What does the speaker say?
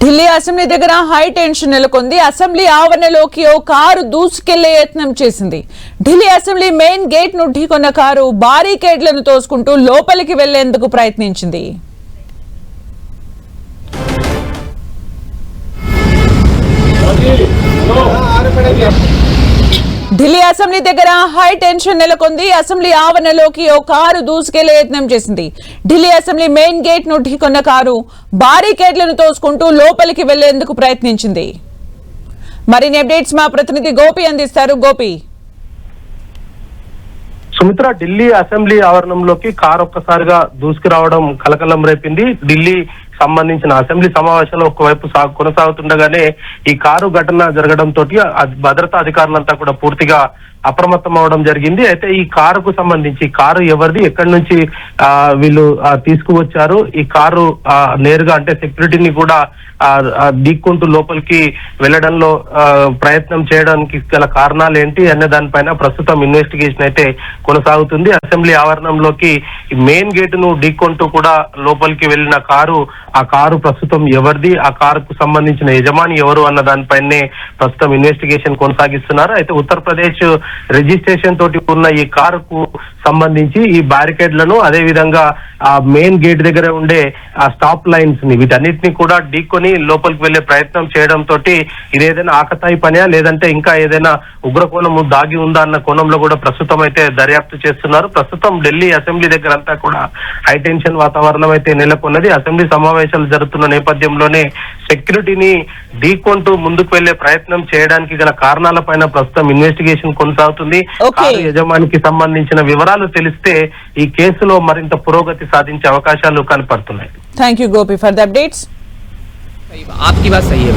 Delhi assembly దగ్గర high tension నెలకొంది. Assembly ఆవరణలోకి ఓ car దూసుకెళ్లే యత్నం చేసింది. ఢిల్లీ అసెంబ్లీ మెయిన్ గేట్ ను ఢీకొన్న కారు బారికేడ్లను తోసుకుంటూ లోపలికి వెళ్లేందుకు ప్రయత్నించింది. ఢిల్లీ అసెంబ్లీ దగ్గర హై టెన్షన్ నెలకొంది. అసెంబ్లీ ఆవరణలోకి ఓ కారు దూసుకెళ్లే యత్నం చేసింది. ఢిల్లీ అసెంబ్లీ మెయిన్ గేట్ ను ఢీకొన్న కారు బారికేడ్లను తోసుకుంటూ లోపలికి వెళ్లేందుకు ప్రయత్నించింది. మరిన్ని అప్డేట్స్ మా ప్రతినిధి గోపి అందిస్తారు. గోపి, సుమిత్ర, ఢిల్లీ అసెంబ్లీ ఆవరణంలోకి కారు ఒక్కసారిగా దూసుకురావడం కలకలం రేపింది. ఢిల్లీ సంబంధించిన అసెంబ్లీ సమావేశాలు ఒకవైపు కొనసాగుతుండగానే ఈ కారు ఘటన జరగడంతో భద్రతా అధికారులంతా కూడా పూర్తిగా అప్రమత్తం అవడం జరిగింది. అయితే ఈ కారుకు సంబంధించి కారు ఎవరిది, ఎక్కడి నుంచి వీళ్ళు తీసుకువచ్చారు, ఈ కారు నేరుగా అంటే సెక్యూరిటీని కూడా ఢీక్కుంటూ లోపలికి వెళ్లడంలో ప్రయత్నం చేయడానికి గల కారణాలు ఏంటి అనే దానిపైన ప్రస్తుతం ఇన్వెస్టిగేషన్ అయితే కొనసాగుతుంది. అసెంబ్లీ ఆవరణంలోకి మెయిన్ గేటును ఢీక్కుంటూ కూడా లోపలికి వెళ్లిన కారు, ఆ కారు ప్రస్తుతం ఎవరిది, ఆ కారుకు సంబంధించిన యజమాని ఎవరు అన్న దానిపైనే ప్రస్తుతం ఇన్వెస్టిగేషన్ కొనసాగిస్తున్నారు. అయితే ఉత్తరప్రదేశ్ రిజిస్ట్రేషన్ తోటి ఉన్న ఈ కారుకు సంబంధించి ఈ బ్యారికేడ్లను, అదే విధంగా ఆ మెయిన్ గేట్ దగ్గర ఉండే ఆ స్టాప్ లైన్స్ ని వీటన్నిటిని కూడా ఢీకొని లోపలికి వెళ్లే ప్రయత్నం చేయడంతో ఇదేదైనా ఆకతాయి పనియా లేదంటే ఇంకా ఏదైనా ఉగ్రకోణము దాగి ఉందా అన్న కోణంలో కూడా ప్రస్తుతం అయితే దర్యాప్తు చేస్తున్నారు. ప్రస్తుతం ఢిల్లీ అసెంబ్లీ దగ్గర అంతా కూడా హైటెన్షన్ వాతావరణం అయితే నెలకొన్నది. అసెంబ్లీ సమావేశాలు జరుగుతున్న నేపథ్యంలోనే సెక్యూరిటీని ఢీకొంటూ ముందుకు వెళ్లే ప్రయత్నం చేయడానికి గల కారణాలపైన ప్రస్తుతం ఇన్వెస్టిగేషన్ కొనసాగుతుంది. కారు యజమానికి సంబంధించిన వివరాలు తెలిస్తే ఈ కేసులో మరింత పురోగతి సాధించే అవకాశాలు కనపడుతున్నాయి. Thank you Gopi for the updates. आपकी बात सही है।